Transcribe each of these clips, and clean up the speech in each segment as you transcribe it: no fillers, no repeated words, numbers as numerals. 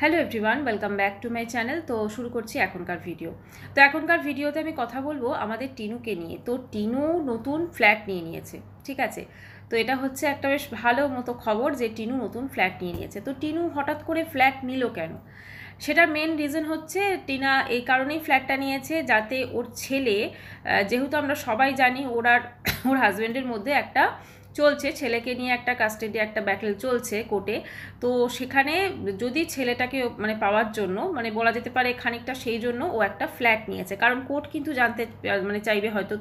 Hello everyone, welcome back to my channel. তো শুরু করছি এখনকার ভিডিও। তো এখনকার ভিডিওতে আমি কথা বলবো আমাদের টিনুকে নিয়ে। তো টিনু নতুন ফ্ল্যাট নিয়ে নিয়েছে, ঠিক আছে। তো এটা হচ্ছে একটা বেশ ভালো মতো খবর যে টিনু নতুন ফ্ল্যাট নিয়ে নিয়েছে। তো টিনু হঠাৎ করে ফ্ল্যাট নিল কেন? সেটার মেন রিজন হচ্ছে টিনা এই কারণেই ফ্ল্যাটটা নিয়েছে যাতে ওর ছেলে, যেহেতু আমরা সবাই জানি ওর হাজব্যান্ডের মধ্যে একটা চলছে, ছেলেকে নিয়ে একটা কাস্টাডি, একটা ব্যাটেল চলছে কোর্টে। তো সেখানে যদি ছেলেটাকে মানে পাওয়ার জন্য, মানে বলা যেতে পারে খানিকটা সেই জন্য ও একটা ফ্ল্যাট নিয়েছে। কারণ কোর্ট কিন্তু জানতে মানে চাইবে হয়তো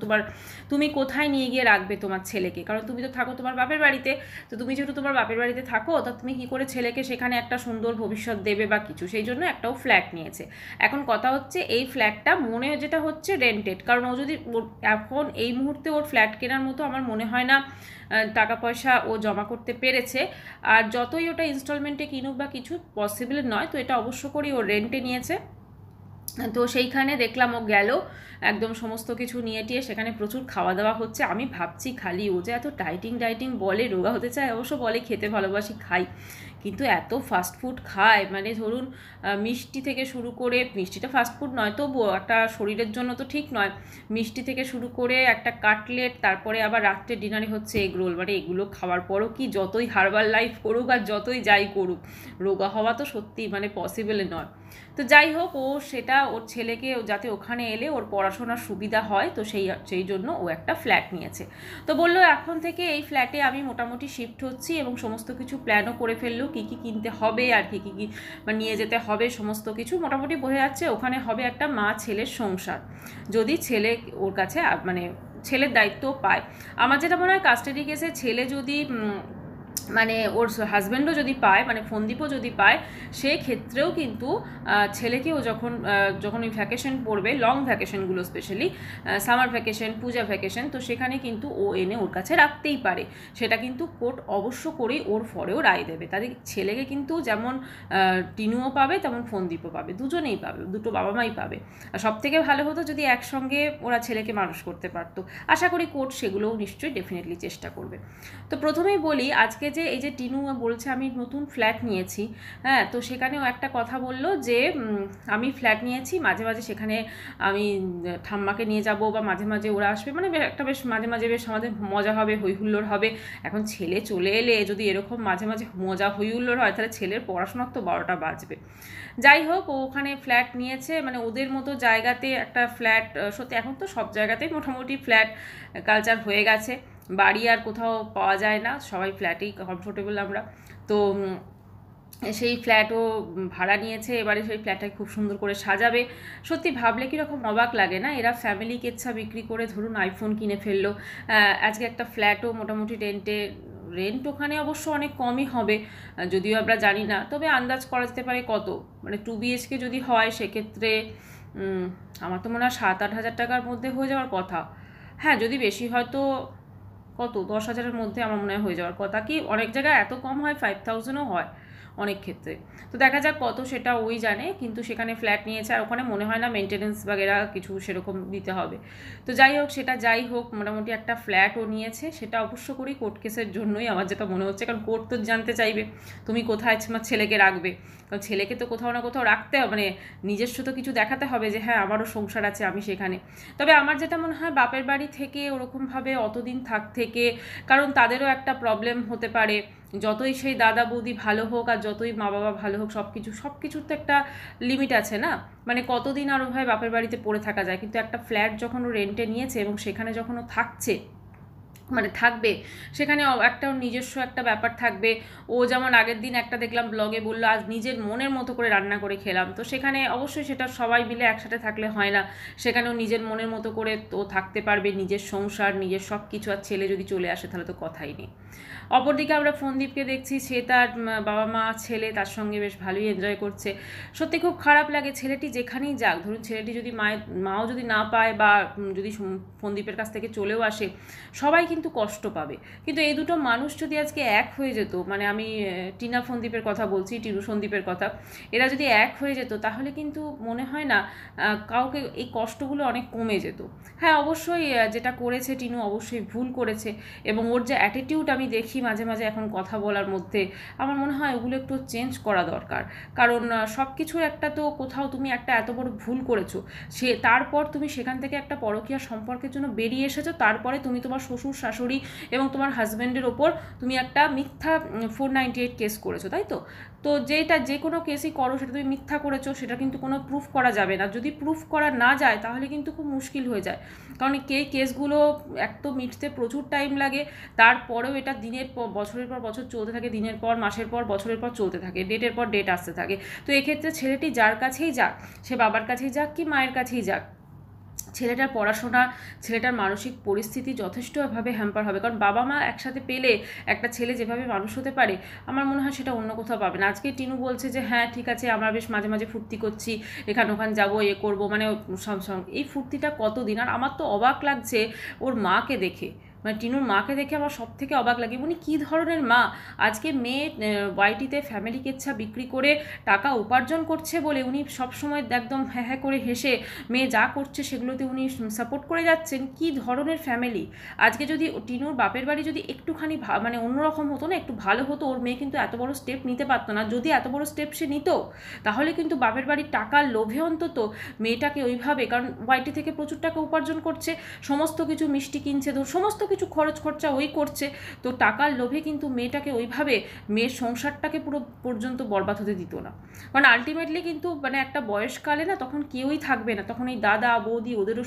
তুমি কোথায় নিয়ে গিয়ে রাখবে তোমার ছেলেকে, কারণ তুমি তো থাকো তোমার বাপের বাড়িতে। তো তুমি যেহেতু তোমার বাপের বাড়িতে থাকো, তা তুমি কি করে ছেলেকে সেখানে একটা সুন্দর ভবিষ্যৎ দেবে বা কিছু, সেই জন্য একটাও ফ্ল্যাট নিয়েছে। এখন কথা হচ্ছে এই ফ্ল্যাটটা মনে যেটা হচ্ছে রেন্টেড, কারণ ও যদি এখন এই মুহূর্তে ওর ফ্ল্যাট কেনার মতো আমার মনে হয় না টাকা পয়সা ও জমা করতে পেরেছে। আর যতই ওটা ইনস্টলমেন্টে কিনুক বা কিছু পসিবল নয়, তো এটা অবশ্য করেই ও রেন্টে নিয়েছে। তো সেইখানে দেখলাম ও গেল একদম সমস্ত কিছু নিয়ে টিয়ে, সেখানে প্রচুর খাওয়া দাওয়া হচ্ছে। আমি ভাবছি খালি ও যে এত ডাইটিং বলে, রোগা হতে চায়, অবশ্য বলে খেতে ভালোবাসি, খাই, কিন্তু এত ফাস্টফুড খায়, মানে ধরুন মিষ্টি থেকে শুরু করে, মিষ্টিটা ফাস্টফুড নয় তবুও একটা শরীরের জন্য তো ঠিক নয়, মিষ্টি থেকে শুরু করে একটা কাটলেট, তারপরে আবার রাত্রে ডিনারে হচ্ছে এগ রোল। মানে এগুলো খাওয়ার পরও কি যতই হার্বাল লাইফ করুক আর যতই যাই করুক, রোগা হওয়া তো সত্যি মানে পসিবল নয়। তো যাই হোক, ও সেটা ওর ছেলেকে যাতে ওখানে এলে ওর পড়াশোনার সুবিধা হয়, তো সেই জন্য ও একটা ফ্ল্যাট নিয়েছে। তো বললো এখন থেকে এই ফ্ল্যাটে আমি মোটামুটি শিফট হচ্ছি এবং সমস্ত কিছু প্ল্যানও করে ফেললো, কী কী কিনতে হবে আর কী কী নিয়ে যেতে হবে, সমস্ত কিছু মোটামুটি বোঝা যাচ্ছে। ওখানে হবে একটা মা ছেলের সংসার, যদি ছেলে ওর কাছে মানে ছেলের দায়িত্ব পায়। আমার যেটা মনে হয় কাস্টাডি কেসে ছেলে যদি মানে ওর হাজব্যান্ডও যদি পায়, মানে ফন্দীপও যদি পায়, সেক্ষেত্রেও কিন্তু ছেলেকেও যখন ওই ভ্যাকেশন পড়বে, লং ভ্যাকেশনগুলো স্পেশালি সামার ভ্যাকেশন, পূজা ভ্যাকেশন, তো সেখানে কিন্তু ও এনে ওর কাছে রাখতেই পারে। সেটা কিন্তু কোর্ট অবশ্য করেই ওর ফরেও রায় দেবে। তাদের ছেলেকে কিন্তু যেমন টিনুও পাবে তেমন ফন্দীপও পাবে, দুজনেই পাবে, দুটো বাবা মাই পাবে। আর সব থেকে ভালো হতো যদি একসঙ্গে ওরা ছেলেকে মানুষ করতে পারতো। আশা করি কোর্ট সেগুলোও নিশ্চয়ই ডেফিনেটলি চেষ্টা করবে। তো প্রথমেই বলি, আজকে যে এই যে টিনু বলছে আমি নতুন ফ্ল্যাট নিয়েছি, হ্যাঁ, তো সেখানেও একটা কথা বললো যে আমি ফ্ল্যাট নিয়েছি, মাঝে মাঝে সেখানে আমি ঠাম্মাকে নিয়ে যাব বা মাঝে মাঝে ওরা আসবে, মানে একটা বেশ মাঝে মাঝে বেশ আমাদের মজা হবে, হইহুল্লোড় হবে। এখন ছেলে চলে এলে যদি এরকম মাঝে মাঝে মজা হইহুল্লোড় হয়, তাহলে ছেলের পড়াশোনার তো 12টা বাজবে। যাই হোক, ও ওখানে ফ্ল্যাট নিয়েছে, মানে ওদের মতো জায়গাতে একটা ফ্ল্যাট। সত্যি এখন তো সব জায়গাতেই মোটামুটি ফ্ল্যাট কালচার হয়ে গেছে, বাড়ি আর কোথাও পাওয়া যায় না, সবাই ফ্ল্যাটেই কমফোর্টেবল আমরা। তো সেই ফ্ল্যাটও ভাড়া নিয়েছে, এবারে সেই ফ্ল্যাটটাকে খুব সুন্দর করে সাজাবে। সত্যি ভাবলে কীরকম অবাক লাগে না, এরা ফ্যামিলি কেচ্ছা বিক্রি করে ধরুন আইফোন কিনে ফেললো। আজকে একটা ফ্ল্যাটও মোটামুটি রেন্ট ওখানে অবশ্য অনেক কমই হবে, যদিও আমরা জানি না, তবে আন্দাজ করা যেতে পারে কত, মানে 2 BHK যদি হয় সেক্ষেত্রে আমার তো মনে হয় 7-8 হাজার টাকার মধ্যে হয়ে যাওয়ার কথা। হ্যাঁ, যদি বেশি হয় তো কত 10,000-এর মধ্যে আমার মনে হয় হয়ে যাওয়ার কথা, কি অনেক জায়গায় এত কম হয়, 5,000-ও হয় অনেক ক্ষেত্রে। তো দেখা যাক কত, সেটা ওই জানে, কিন্তু সেখানে ফ্ল্যাট নিয়েছে আর ওখানে মনে হয় না মেনটেনেন্স বাগেরা কিছু সেরকম দিতে হবে। তো যাই হোক, সেটা যাই হোক, মোটামুটি একটা ফ্ল্যাটও নিয়েছে, সেটা অবশ্য করেই কোর্ট কেসের জন্যই আমার যেটা মনে হচ্ছে, কারণ কোর্ট তো জানতে চাইবে তুমি কোথায় তোমার ছেলেকে রাখবে, কারণ ছেলেকে তো কোথাও না কোথাও রাখতে হবে, মানে নিজস্ব তো কিছু দেখাতে হবে যে হ্যাঁ আমারও সংসার আছে, আমি সেখানে। তবে আমার যেটা মনে হয় বাপের বাড়ি থেকে ওরকমভাবে অতদিন থেকে, কারণ তাদেরও একটা প্রবলেম হতে পারে, যতই সেই দাদা বৌদি ভালো হোক আর যতই মা বাবা ভালো হোক, সব কিছুর তো একটা লিমিট আছে না, মানে কতদিন আরও ভাই বাপের বাড়িতে পড়ে থাকা যায়। কিন্তু একটা ফ্ল্যাট যখন ও রেন্টে নিয়েছে এবং সেখানে যখন ও থাকছে, মানে থাকবে, সেখানে একটা নিজস্ব একটা ব্যাপার থাকবে। ও যেমন আগের দিন একটা দেখলাম ব্লগে বললো আজ নিজের মনের মতো করে রান্না করে খেলাম, তো সেখানে অবশ্যই সেটা সবাই মিলে একসাথে থাকলে হয় না, সেখানেও নিজের মনের মতো করে তো থাকতে পারবে, নিজের সংসার, নিজের সব কিছু। আর ছেলে যদি চলে আসে তাহলে তো কথাই নেই। অপরদিকে আমরা ফন্দীপকে দেখছি, সে তার বাবা মা ছেলে তার সঙ্গে বেশ ভালোই এনজয় করছে। সত্যি খুব খারাপ লাগে, ছেলেটি যেখানেই যাক, ধরুন ছেলেটি যদি মাও যদি না পায় বা যদি ফন্দীপের কাছ থেকে চলেও আসে, সবাই কিন্তু কিন্তু কষ্ট পাবে। কিন্তু এই দুটো মানুষ যদি আজকে এক হয়ে যেত, মানে আমি টিনা ফন্দীপের কথা বলছি, টিনু সন্দীপের কথা, এরা যদি এক হয়ে যেত তাহলে কিন্তু মনে হয় না কাউকে এই কষ্টগুলো অনেক কমে যেত। হ্যাঁ অবশ্যই যেটা করেছে টিনু অবশ্যই ভুল করেছে, এবং ওর যে অ্যাটিটিউড আমি দেখি মাঝে মাঝে এখন কথা বলার মধ্যে, আমার মনে হয় ওগুলো একটু চেঞ্জ করা দরকার। কারণ সব কিছুর একটা তো কোথাও তুমি একটা এত বড় ভুল করেছো, তারপর তুমি সেখান থেকে একটা পরকীয়া সম্পর্কের জন্য বেরিয়ে এসেছো, তারপরে তুমি তোমার শ্বশুর শাশুড়ি এবং তোমার হাজব্যান্ডের ওপর তুমি একটা মিথ্যা 498 কেস করেছো, তাই তো? তো যেটা যে কোনো কেসই করো সেটা তুমি মিথ্যা করেছো, সেটা কিন্তু কোনো প্রুফ করা যাবে না। যদি প্রুফ করা না যায় তাহলে কিন্তু খুব মুশকিল হয়ে যায়, কারণ কেসগুলো এক তো মিটতে প্রচুর টাইম লাগে, তারপরেও এটা দিনের পর বছরের পর বছর চলতে থাকে, দিনের পর মাসের পর বছরের পর চলতে থাকে, ডেটের পর ডেট আসতে থাকে। তো এক্ষেত্রে ছেলেটি যার কাছেই যাক, সে বাবার কাছেই যাক কি মায়ের কাছেই যাক, ছেলেটার পড়াশোনা, ছেলেটার মানসিক পরিস্থিতি যথেষ্টভাবে হ্যাম্পার হবে। কারণ বাবা মা একসাথে পেলে একটা ছেলে যেভাবে মানুষ হতে পারে আমার মনে হয় সেটা অন্য কোথাও পাবে না। আজকে টিনু বলছে যে হ্যাঁ ঠিক আছে আমরা বেশ মাঝে মাঝে ফুর্তি করছি, এখানে ওখানে যাবো, করবো, মানে এই ফুর্তিটা কতদিন। আর আমার তো অবাক লাগছে ওর মাকে দেখে, মানে টিনুর মাকে দেখে আমার সব থেকে অবাক লাগে, উনি কী ধরনের মা। আজকে মেয়ে ওয়াইটিতে ফ্যামিলি কেচ্ছা বিক্রি করে টাকা উপার্জন করছে বলে উনি সবসময় একদম হ্যাঁ হ্যাঁ করে হেসে মেয়ে যা করছে সেগুলোতে উনি সাপোর্ট করে যাচ্ছেন। কী ধরনের ফ্যামিলি। আজকে যদি টিনুর বাপের বাড়ি যদি একটুখানি মানে অন্যরকম হতো না, একটু ভালো হতো, ওর মেয়ে কিন্তু এত বড় স্টেপ নিতে পারতো না। যদি এত বড় স্টেপ সে নিত তাহলে কিন্তু বাপের বাড়ির টাকার লোভে অন্তত মেয়েটাকে ওইভাবে, কারণ ওয়াইটি থেকে প্রচুর টাকা উপার্জন করছে, সমস্ত কিছু মিষ্টি কিনছে, তো সমস্ত কিছু খরচ খরচা ওই করছে, তো টাকার লোভে কিন্তু মেয়েটাকে ওইভাবে মেয়ের সংসারটাকে পুরো পর্যন্ত বরবাদ হতে দিত না। কারণ আলটিমেটলি কিন্তু মানে একটা বয়সকালে না তখন কেউই থাকবে না, তখন এই দাদা বৌদি ওদেরও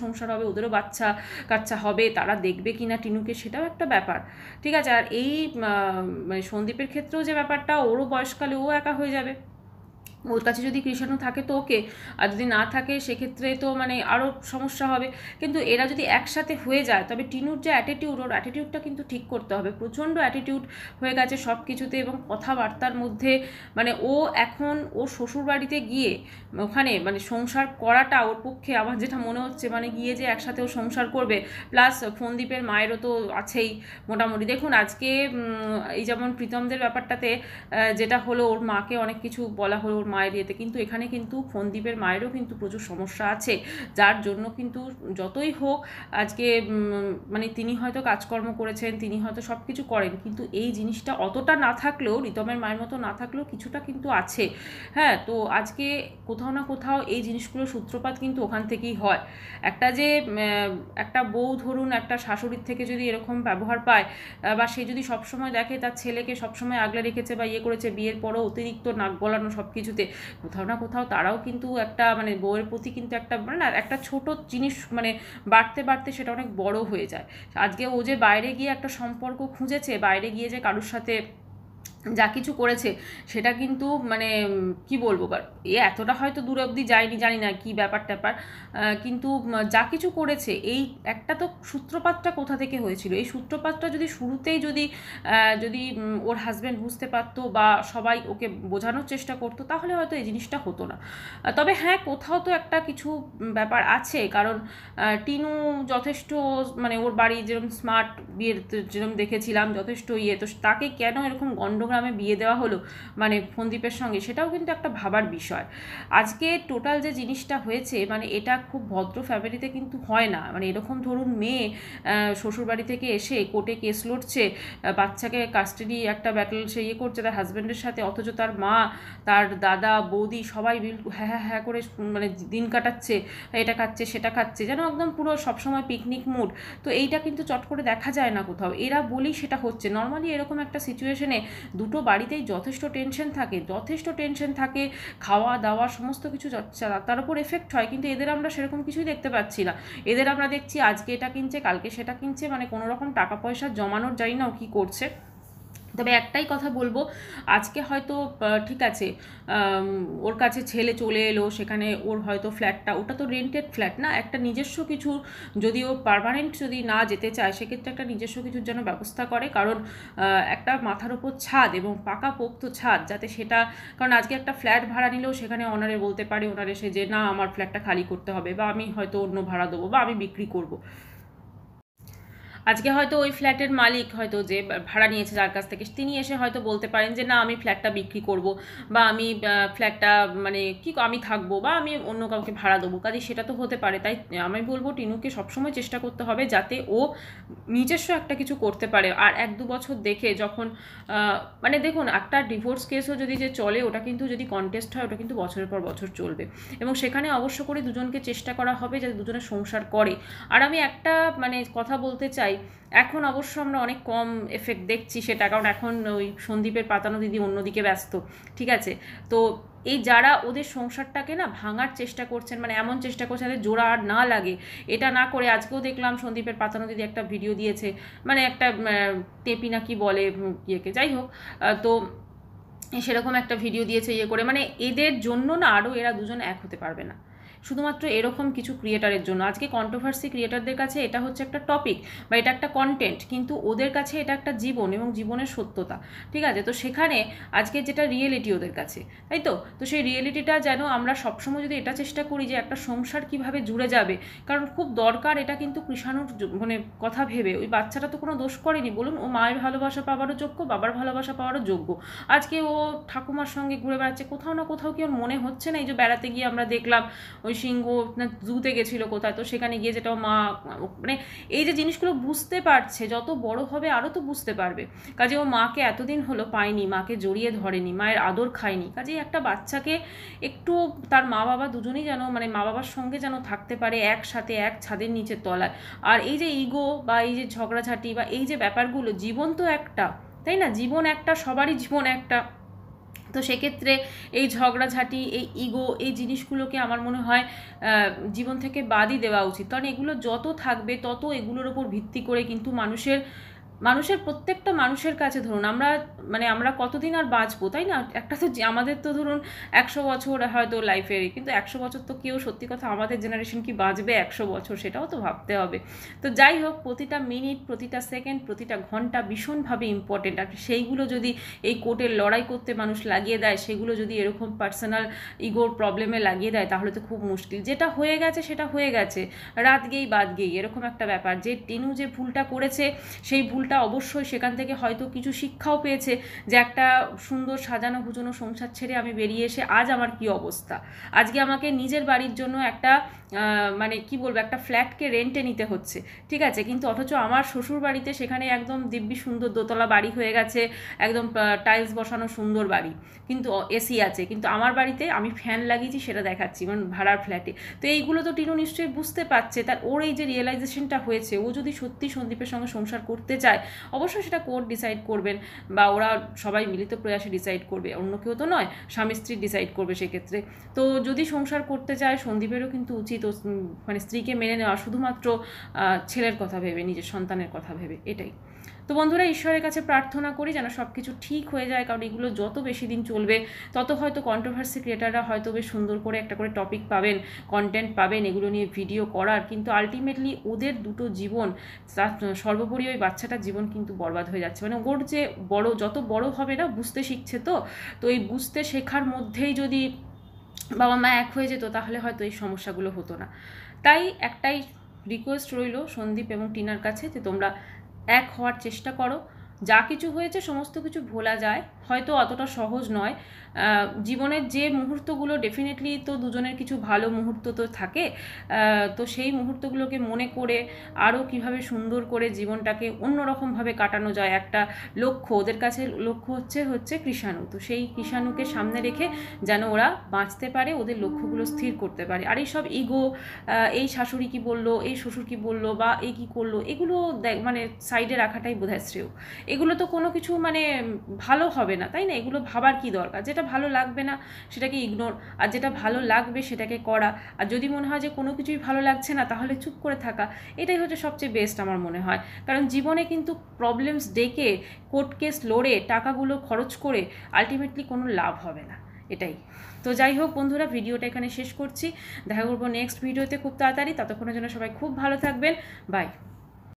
সংসার হবে, ওদেরও বাচ্চা কাচ্চা হবে, তারা দেখবে কিনা টিনুকে সেটাও একটা ব্যাপার। ঠিক আছে, আর এই মানে সন্দীপের ক্ষেত্রেও যে ব্যাপারটা, ওরও বয়সকালে ও একা হয়ে যাবে, ওর কাছে যদি কৃষাণু থাকে তো ওকে, আর যদি না থাকে সেক্ষেত্রে তো মানে আরও সমস্যা হবে। কিন্তু এরা যদি একসাথে হয়ে যায় তবে টিনুর যে অ্যাটিটিউড, ওর অ্যাটিটিউডটা কিন্তু ঠিক করতে হবে। প্রচণ্ড অ্যাটিটিউড হয়ে গেছে সব কিছুতে, এবং কথাবার্তার মধ্যে মানে ও এখন ওর শ্বশুরবাড়িতে গিয়ে ওখানে মানে সংসার করাটা ওর পক্ষে আমার যেটা মনে হচ্ছে, মানে গিয়ে যে একসাথে ও সংসার করবে, প্লাস ফন্দীপের মায়েরও তো আছেই মোটামুটি। দেখুন আজকে এই যেমন প্রীতমদের ব্যাপারটাতে যেটা হলো, ওর মাকে অনেক কিছু বলা হলো ওর মায়ের ইয়েতে, কিন্তু এখানে কিন্তু ফন্দীপের মায়েরও কিন্তু প্রচুর সমস্যা আছে, যার জন্য কিন্তু যতই হোক আজকে মানে তিনি হয়তো কাজকর্ম করেছেন, তিনি হয়তো সব কিছু করেন, কিন্তু এই জিনিসটা অতটা না থাকলেও, রিতমের মায়ের মতো না থাকলেও কিছুটা কিন্তু আছে। হ্যাঁ, তো আজকে কোথাও না কোথাও এই জিনিসগুলোর সূত্রপাত কিন্তু ওখান থেকেই হয়। একটা যে একটা বউ ধরুন একটা শাশুড়ির থেকে যদি এরকম ব্যবহার পায়, বা সে যদি সবসময় দেখে তার ছেলেকে সবসময় আগলে রেখেছে বা করেছে, বিয়ের পরও অতিরিক্ত নাক গলানো সব কিছুতে, কোথাও না কোথাও তারাও কিন্তু একটা মানে বউয়ের প্রতি কিন্তু একটা মানে না একটা ছোট জিনিস মানে বাড়তে বাড়তে সেটা অনেক বড় হয়ে যায়। আজকে ও যে বাইরে গিয়ে একটা সম্পর্ক খুঁজেছে, বাইরে গিয়ে যে কারোর সাথে যা কিছু করেছে সেটা কিন্তু মানে কি বলবো, এতটা হয়তো দূর অবধি যায়নি, জানি না কি ব্যাপার ট্যাপার, কিন্তু যা কিছু করেছে এই একটা তো সূত্রপাতটা কোথা থেকে হয়েছিল, এই সূত্রপাতটা যদি শুরুতেই যদি যদি ওর হাজব্যান্ড বুঝতে পারতো বা সবাই ওকে বোঝানোর চেষ্টা করতো তাহলে হয়তো এই জিনিসটা হতো না। তবে হ্যাঁ কোথাও তো একটা কিছু ব্যাপার আছে, কারণ টিনু যথেষ্ট মানে ওর বাড়ি যেরকম স্মার্ট, বিয়ের যেরকম দেখেছিলাম যথেষ্ট তো তাকে কেন এরকম গণ্ডগ্রামে বিয়ে দেওয়া হলো মানে ফন্দীপের সঙ্গে, সেটাও কিন্তু একটা ভাবার বিষয়। আজকে টোটাল যে জিনিসটা হয়েছে মানে এটা খুব ভদ্র ফ্যামিলিতে কিন্তু হয় না। মানে এরকম ধরুন মেয়ে শ্বশুরবাড়ি থেকে এসে কোর্টে কেস লড়ছে, বাচ্চাকে কাস্টাডি একটা ব্যাটল সে করছে তার হাজব্যান্ডের সাথে, অথচ তার মা তার দাদা বৌদি সবাই হ্যাঁ হ্যাঁ হ্যাঁ করে মানে দিন কাটাচ্ছে, এটা খাচ্ছে সেটা খাচ্ছে, যেন একদম পুরো সবসময় পিকনিক মুড। তো এইটা কিন্তু চট করে দেখা যায় না কোথাও, এরা বলেই সেটা হচ্ছে। নর্মালি এরকম একটা সিচুয়েশনে দুটো বাড়িতেই যথেষ্ট টেনশন থাকে, খাওয়া দাওয়া সমস্ত কিছু তার উপর এফেক্ট হয়, কিন্তু এদের আমরা সেরকম কিছুই দেখতে পাচ্ছি না। এদের আমরা দেখছি আজকে এটা কিনছে কালকে সেটা কিনছে, মানে কোনো রকম টাকা পয়সা জমানোর জানি না ও কী করছে। তবে একটাই কথা বলবো, আজকে হয়তো ঠিক আছে ওর কাছে ছেলে চলে এলো, সেখানে ওর হয়তো ফ্ল্যাটটা ওটা তো রেন্টেড ফ্ল্যাট না, একটা নিজস্ব কিছু যদি ও পার্মানেন্ট যদি না যেতে চায় সেক্ষেত্রে একটা নিজস্ব কিছুর জন্য ব্যবস্থা করে, কারণ একটা মাথার উপর ছাদ এবং পাকাপোক্ত ছাদ যাতে সেটা, কারণ আজকে একটা ফ্ল্যাট ভাড়া নিলেও সেখানে ওনারে বলতে পারে, ওনার এসে যে না আমার ফ্ল্যাটটা খালি করতে হবে, বা আমি হয়তো অন্য ভাড়া দেবো, বা আমি বিক্রি করবো। আজকে হয়তো ওই ফ্ল্যাটের মালিক হয়তো যে ভাড়া নিয়েছে যার কাছ থেকে, তিনি এসে হয়তো বলতে পারেন যে না আমি ফ্ল্যাটটা বিক্রি করব, বা আমি ফ্ল্যাটটা মানে কি আমি থাকবো, বা আমি অন্য কাউকে ভাড়া দেবো, কাজে সেটা তো হতে পারে। তাই আমি বলবো টিনুকে সবসময় চেষ্টা করতে হবে যাতে ও নিজস্ব একটা কিছু করতে পারে। আর 1-2 বছর দেখে যখন মানে দেখুন একটা ডিভোর্স কেসও যদি যে চলে, ওটা কিন্তু যদি কন্টেস্ট হয় ওটা কিন্তু বছরের পর বছর চলবে, এবং সেখানে অবশ্য করে দুজনকে চেষ্টা করা হবে যাতে দুজনে সংসার করে। আর আমি একটা মানে কথা বলতে চাই, এখন অবশ্য আমরা অনেক কম এফেক্ট দেখছি সেটা, কারণ এখন ওই সন্দীপের পাতানো দিদি অন্যদিকে ব্যস্ত, ঠিক আছে। তো এই যারা ওদের সংসারটাকে না ভাঙার চেষ্টা করছেন, মানে এমন চেষ্টা করছেন যাতে জোড়া আর না লাগে, এটা না করে আজকেও দেখলাম সন্দীপের পাতানো দিদি একটা ভিডিও দিয়েছে, মানে একটা টেপি না কি বলে ইয়েকে, যাই হোক, তো সেরকম একটা ভিডিও দিয়েছে ইয়ে করে, মানে এদের জন্য না আরও এরা দুজন এক হতে পারবে না, শুধুমাত্র এরকম কিছু ক্রিয়েটারের জন্য। আজকে কন্ট্রোভার্সি ক্রিয়েটারদের কাছে এটা হচ্ছে একটা টপিক বা এটা একটা কন্টেন্ট, কিন্তু ওদের কাছে এটা একটা জীবন এবং জীবনের সত্যতা, ঠিক আছে। তো সেখানে আজকে যেটা রিয়েলিটি ওদের কাছে, তাই তো সেই রিয়েলিটিটা যেন আমরা সবসময় যদি এটা চেষ্টা করি যে একটা সংসার কিভাবে জুড়ে যাবে, কারণ খুব দরকার এটা কিন্তু কৃষাণুর মানে কথা ভেবে। ওই বাচ্চাটা তো কোনো দোষ করেনি বলুন, ও মায়ের ভালোবাসা পাওয়ারও যোগ্য, বাবার ভালোবাসা পাওয়ারও যোগ্য। আজকে ও ঠাকুমার সঙ্গে ঘুরে বেড়াচ্ছে, কোথাও না কোথাও কি ওর মনে হচ্ছে না? এই যে বেড়াতে গিয়ে আমরা দেখলাম ওই সিংহ না জুতে গেছিলো কোথায়, তো সেখানে গিয়ে যেটা মা মানে এই যে জিনিসগুলো বুঝতে পারছে, যত বড় হবে আরও তো বুঝতে পারবে। কাজে ও মাকে এতদিন হলো পায়নি, মাকে জড়িয়ে ধরেনি, মায়ের আদর খায়নি। কাজে একটা বাচ্চাকে একটু তার মা বাবা দুজনেই যেন মানে মা বাবার সঙ্গে যেন থাকতে পারে একসাথে এক ছাদের নিচের তলায়। আর এই যে ইগো বা এই যে ঝগড়াঝাটি বা এই যে ব্যাপারগুলো, জীবন তো একটা, তাই না? জীবন একটা, সবারই জীবন একটা। তো সেক্ষেত্রে এই ঝগড়াঝাটি, এই ইগো, এই জিনিসগুলোকে আমার মনে হয় জীবন থেকে বাদই দেওয়া উচিত, কারণ এগুলো যত থাকবে তত এগুলোর ওপর ভিত্তি করে কিন্তু মানুষের প্রত্যেকটা মানুষের কাছে ধরুন আমরা কতদিন আর বাঁচবো, তাই না? একটা তো আমাদের তো ধরুন 100 বছর হয়তো লাইফের, কিন্তু 100 বছর তো কেউ, সত্যি কথা আমাদের জেনারেশন কি বাঁচবে 100 বছর, সেটাও তো ভাবতে হবে। তো যাই হোক, প্রতিটা মিনিট, প্রতিটা সেকেন্ড, প্রতিটা ঘন্টা ভীষণভাবে ইম্পর্টেন্ট। আর সেইগুলো যদি এই কোর্টের লড়াই করতে মানুষ লাগিয়ে দেয়, সেগুলো যদি এরকম পার্সোনাল ইগোর প্রবলেমে লাগিয়ে দেয়, তাহলে তো খুব মুশকিল। যেটা হয়ে গেছে সেটা হয়ে গেছে, রাত গেই বাদ গেই, এরকম একটা ব্যাপার। যে টিনু যে ভুলটা করেছে, সেই ভুলটা অবশ্যই সেখান থেকে হয়তো কিছু শিক্ষাও পেয়েছে, যে একটা সুন্দর সাজানো গুছানো সংসার ছেড়ে আমি বেরিয়ে এসে আজ আমার কি অবস্থা। আজকে আমাকে নিজের বাড়ির জন্য একটা মানে কি বলবো, একটা ফ্ল্যাটকে রেন্টে নিতে হচ্ছে, ঠিক আছে, কিন্তু অথচ আমার শ্বশুর বাড়িতে সেখানে একদম দিব্যি সুন্দর দোতলা বাড়ি হয়ে গেছে, একদম টাইলস বসানো সুন্দর বাড়ি, কিন্তু এসি আছে, কিন্তু আমার বাড়িতে আমি ফ্যান লাগিয়েছি সেটা দেখাচ্ছি, মানে ভাড়ার ফ্ল্যাটে। তো এইগুলো তো টিনু নিশ্চয়ই বুঝতে পারছে, তার ওর এই যে রিয়েলাইজেশনটা হয়েছে, ও যদি সত্যি সন্দীপের সঙ্গে সংসার করতে চায়, অবশ্যই সেটা কোর্ট ডিসাইড করবেন, বা ওরা সবাই মিলিত প্রয়াসে ডিসাইড করবে, অন্য কেউ তো নয়, স্বামী স্ত্রী ডিসাইড করবে সেক্ষেত্রে। তো যদি সংসার করতে চায়, সন্দীপেরও কিন্তু উচিত মানে স্ত্রীকে মেনে নেওয়া, শুধুমাত্র ছেলের কথা ভেবে, নিজের সন্তানের কথা ভেবে, এটাই। তো বন্ধুরা, ঈশ্বরের কাছে প্রার্থনা করি যেন সব কিছু ঠিক হয়ে যায়, কারণ এগুলো যত বেশি দিন চলবে তত হয়তো কন্ট্রোভার্সি ক্রিয়েটাররা হয়তো বেশ সুন্দর করে একটা করে টপিক পাবেন, কন্টেন্ট পাবেন এগুলো নিয়ে ভিডিও করার, কিন্তু আলটিমেটলি ওদের দুটো জীবন, সর্বোপরি ওই বাচ্চাটার জীবন কিন্তু বরবাদ হয়ে যাচ্ছে। মানে ওর যে যত বড় হবে না, বুঝতে শিখছে, তো এই বুঝতে শেখার মধ্যেই যদি বাবা মা এক হয়ে যেত, তাহলে হয়তো এই সমস্যাগুলো হতো না। তাই একটাই রিকোয়েস্ট রইল সন্দীপ এবং টিনার কাছে, যে তোমরা এক হওয়ার চেষ্টা করো। যা কিছু হয়েছে সমস্ত কিছু ভোলা যায়, হয়তো অতটা সহজ নয়। জীবনের যে মুহূর্তগুলো, ডেফিনেটলি তো দুজনের কিছু ভালো মুহূর্ত তো থাকে, তো সেই মুহূর্তগুলোকে মনে করে আরও কিভাবে সুন্দর করে জীবনটাকে অন্যরকমভাবে কাটানো যায়, একটা লক্ষ্য ওদের কাছে, লক্ষ্য হচ্ছে কৃষাণু। তো সেই কৃষাণুকে সামনে রেখে যেন ওরা বাঁচতে পারে, ওদের লক্ষ্যগুলো স্থির করতে পারে। আর এইসব ইগো, এই শাশুড়ি কি বললো, এই শ্বশুর কি বললো, বা এই কি করলো, এগুলো মানে সাইডে রাখাটাই বোধহয় শ্রেয়। এগুলো তো কোনো কিছু মানে ভালো হবে না, তাই না? এগুলো ভাবার কি দরকার? যেটা ভালো লাগবে না সেটাকে ইগনোর, আর যেটা ভালো লাগবে সেটাকে করা। আর যদি মনে হয় যে কোনো কিছুই ভালো লাগছে না, তাহলে চুপ করে থাকা, এটাই হচ্ছে সবচেয়ে বেস্ট আমার মনে হয়। কারণ জীবনে কিন্তু প্রবলেমস ডেকে, কোর্ট কেস লড়ে, টাকাগুলো খরচ করে আলটিমেটলি কোনো লাভ হবে না, এটাই। তো যাই হোক বন্ধুরা, ভিডিওটা এখানে শেষ করছি। দেখা করবো নেক্সট ভিডিওতে খুব তাড়াতাড়ি। ততক্ষণের জন্য সবাই খুব ভালো থাকবেন। বাই।